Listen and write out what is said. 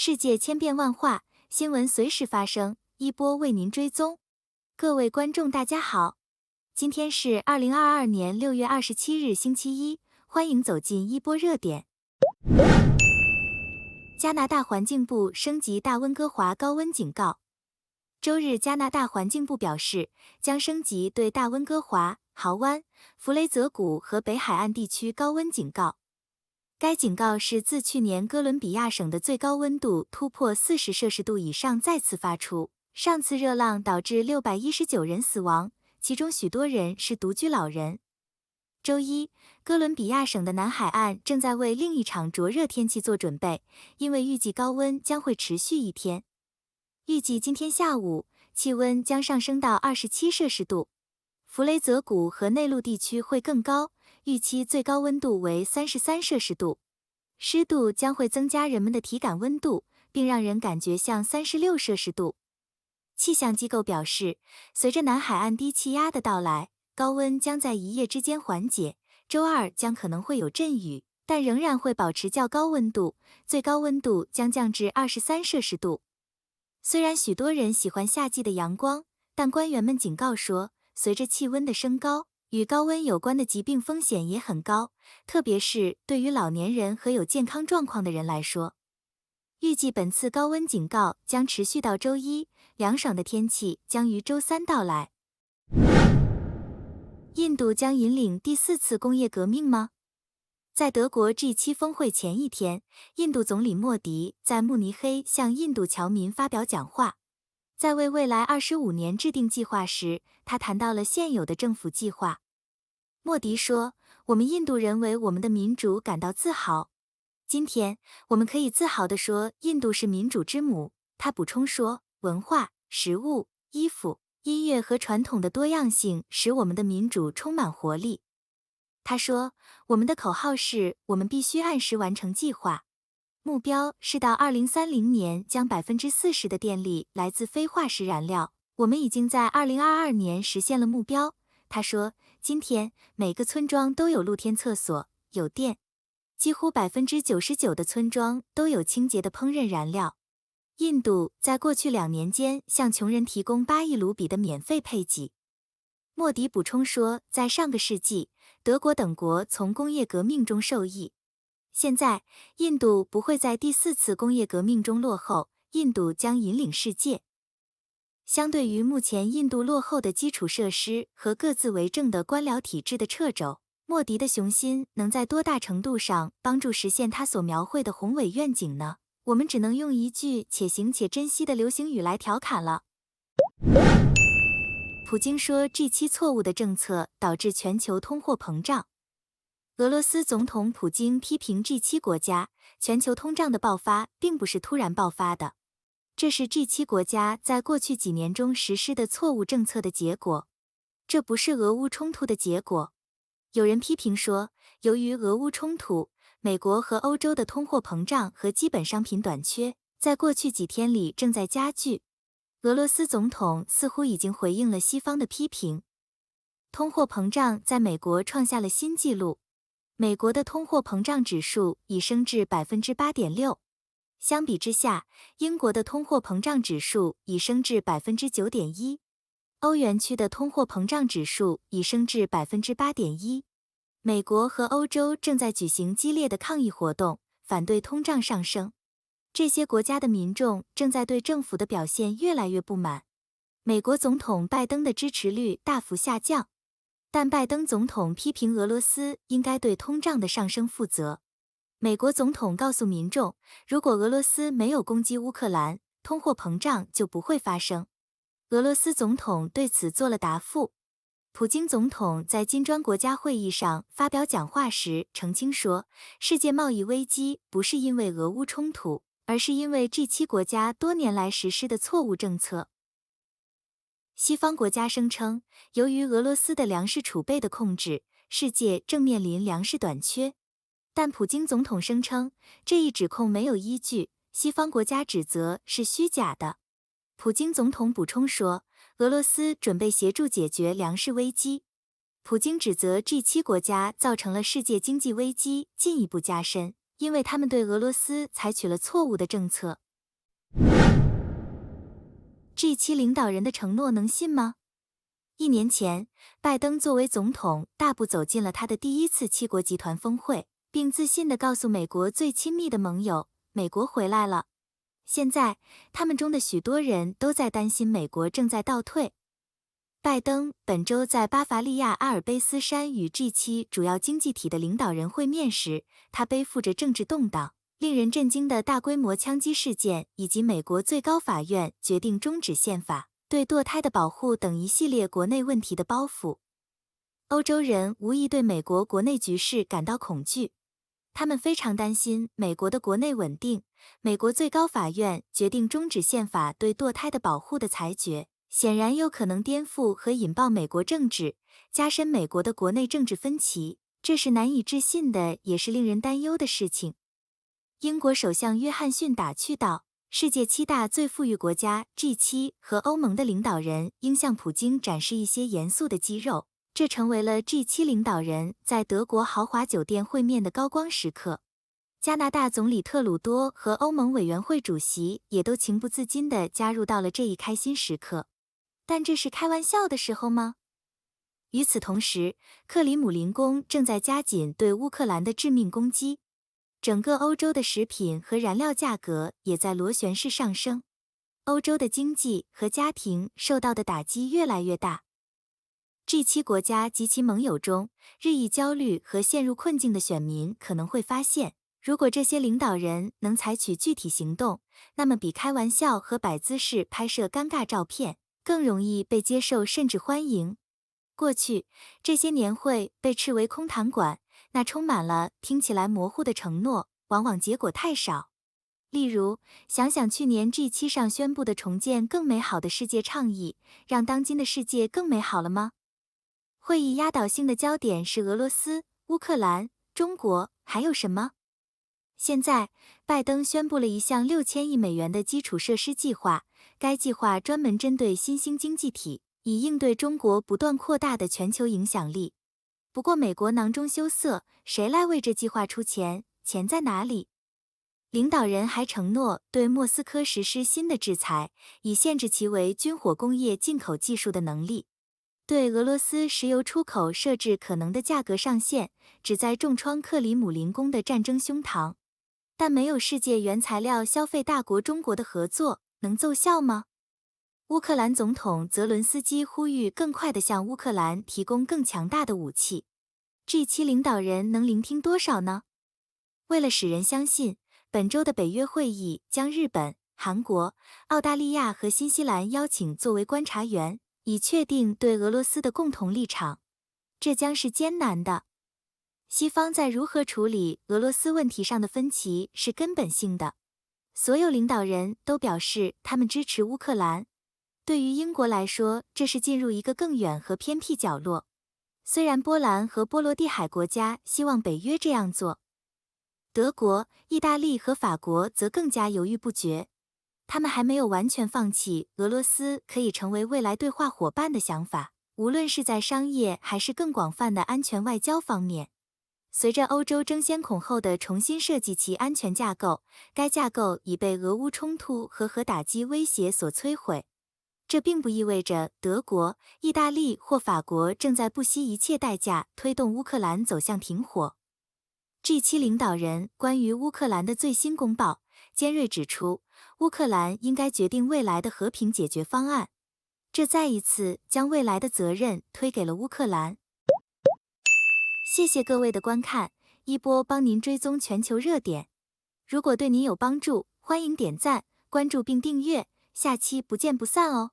世界千变万化，新闻随时发生，一波为您追踪。各位观众大家好，今天是2022年6月27日星期一，欢迎走进一波热点。加拿大环境部升级大温哥华高温警告。周日，加拿大环境部表示，将升级对大温哥华、豪湾、弗雷泽谷和北海岸地区高温警告。该警告是自去年哥伦比亚省的最高温度突破40摄氏度以上再次发出，上次热浪导致619人死亡，其中许多人是独居老人。周一，哥伦比亚省的南海岸正在为另一场灼热天气做准备，因为预计高温将会持续一天。预计今天下午，气温将上升到27摄氏度。弗雷泽谷和内陆地区会更高，预期最高温度为33摄氏度。湿度将会增加人们的体感温度，并让人感觉像36摄氏度。气象机构表示，随着南海岸低气压的到来，高温将在一夜之间缓解，周二将可能会有阵雨，但仍然会保持较高温度，最高温度将降至23摄氏度。虽然许多人喜欢夏季的阳光，但官员们警告说，随着气温的升高，与高温有关的疾病风险也很高，特别是对于老年人和有健康状况的人来说。预计本次高温警告将持续到周一，凉爽的天气将于周三到来。印度将引领第4次工业革命吗？在德国 G7 峰会前一天，印度总理莫迪在慕尼黑向印度侨民发表讲话。在为未来25年制定计划时，他谈到了现有的政府计划。莫迪说，我们印度人为我们的民主感到自豪。今天，我们可以自豪地说，印度是民主之母。他补充说，文化、食物、衣服、音乐和传统的多样性使我们的民主充满活力。他说，我们的口号是，我们必须按时完成计划。目标是到2030年将40%的电力来自非化石燃料。我们已经在2022年实现了目标。他说，今天每个村庄都有露天厕所，有电，几乎99%的村庄都有清洁的烹饪燃料。印度在过去2年间向穷人提供8亿卢比的免费配给。莫迪补充说，在上个世纪，德国等国从工业革命中受益。现在，印度不会在第4次工业革命中落后，印度将引领世界。相对于目前印度落后的基础设施和各自为政的官僚体制的掣肘，莫迪的雄心能在多大程度上帮助实现他所描绘的宏伟愿景呢？我们只能用一句且行且珍惜的流行语来调侃了。普京说 G7 错误的政策导致全球通货膨胀。俄罗斯总统普京批评 G7 国家，全球通胀的爆发并不是突然爆发的，这是 G7 国家在过去几年中实施的错误政策的结果。这不是俄乌冲突的结果。有人批评说，由于俄乌冲突，美国和欧洲的通货膨胀和基本商品短缺，在过去几天里正在加剧。俄罗斯总统似乎已经回应了西方的批评。通货膨胀在美国创下了新纪录，美国的通货膨胀指数已升至 8.6%。相比之下，英国的通货膨胀指数已升至 9.1%， 欧元区的通货膨胀指数已升至 8.1%。美国和欧洲正在举行激烈的抗议活动，反对通胀上升。这些国家的民众正在对政府的表现越来越不满。美国总统拜登的支持率大幅下降，但拜登总统批评俄罗斯应该对通胀的上升负责。美国总统告诉民众，如果俄罗斯没有攻击乌克兰，通货膨胀就不会发生。俄罗斯总统对此做了答复。普京总统在金砖国家会议上发表讲话时澄清说，世界贸易危机不是因为俄乌冲突，而是因为 G7 国家多年来实施的错误政策。西方国家声称，由于俄罗斯的粮食储备的控制，世界正面临粮食短缺。但普京总统声称，这一指控没有依据，西方国家指责是虚假的。普京总统补充说，俄罗斯准备协助解决粮食危机。普京指责 G7 国家造成了世界经济危机进一步加深，因为他们对俄罗斯采取了错误的政策。G7 领导人的承诺能信吗？1年前，拜登作为总统大步走进了他的第一次七国集团峰会，并自信地告诉美国最亲密的盟友，美国回来了。现在，他们中的许多人都在担心美国正在倒退。拜登本周在巴伐利亚阿尔卑斯山与 G7 主要经济体的领导人会面时，他背负着政治动荡、令人震惊的大规模枪击事件，以及美国最高法院决定终止宪法对堕胎的保护等一系列国内问题的包袱。欧洲人无疑对美国国内局势感到恐惧，他们非常担心美国的国内稳定。美国最高法院决定终止宪法对堕胎的保护的裁决，显然有可能颠覆和引爆美国政治，加深美国的国内政治分歧，这是难以置信的，也是令人担忧的事情。英国首相约翰逊打趣道，世界7大最富裕国家 G7 和欧盟的领导人应向普京展示一些严肃的肌肉，这成为了 G7 领导人在德国豪华酒店会面的高光时刻。加拿大总理特鲁多和欧盟委员会主席也都情不自禁地加入到了这一开心时刻。但这是开玩笑的时候吗？与此同时，克里姆林宫正在加紧对乌克兰的致命攻击。整个欧洲的食品和燃料价格也在螺旋式上升，欧洲的经济和家庭受到的打击越来越大。G7 国家及其盟友中，日益焦虑和陷入困境的选民可能会发现，如果这些领导人能采取具体行动，那么比开玩笑和摆姿势拍摄尴尬照片更容易被接受甚至欢迎。过去，这些年会被斥为空谈馆，那充满了听起来模糊的承诺，往往结果太少。例如，想想去年 G7 上宣布的重建更美好的世界倡议，让当今的世界更美好了吗？会议压倒性的焦点是俄罗斯、乌克兰、中国，还有什么？现在，拜登宣布了一项6000亿美元的基础设施计划，该计划专门针对新兴经济体，以应对中国不断扩大的全球影响力。不过美国囊中羞涩，谁来为这计划出钱？钱在哪里？领导人还承诺对莫斯科实施新的制裁，以限制其为军火工业进口技术的能力。对俄罗斯石油出口设置可能的价格上限，旨在重创克里姆林宫的战争胸膛。但没有世界原材料消费大国中国的合作，能奏效吗？乌克兰总统泽伦斯基呼吁更快地向乌克兰提供更强大的武器。G7 领导人能聆听多少呢？为了使人相信，本周的北约会议将日本、韩国、澳大利亚和新西兰邀请作为观察员，以确定对俄罗斯的共同立场。这将是艰难的。西方在如何处理俄罗斯问题上的分歧是根本性的。所有领导人都表示他们支持乌克兰。对于英国来说，这是进入一个更远和偏僻角落。虽然波兰和波罗的海国家希望北约这样做，德国、意大利和法国则更加犹豫不决。他们还没有完全放弃俄罗斯可以成为未来对话伙伴的想法，无论是在商业还是更广泛的安全外交方面。随着欧洲争先恐后地重新设计其安全架构，该架构已被俄乌冲突和核打击威胁所摧毁。这并不意味着德国、意大利或法国正在不惜一切代价推动乌克兰走向停火。G7 领导人关于乌克兰的最新公报，尖锐指出，乌克兰应该决定未来的和平解决方案。这再一次将未来的责任推给了乌克兰。谢谢各位的观看，一波帮您追踪全球热点。如果对您有帮助，欢迎点赞、关注并订阅，下期不见不散哦。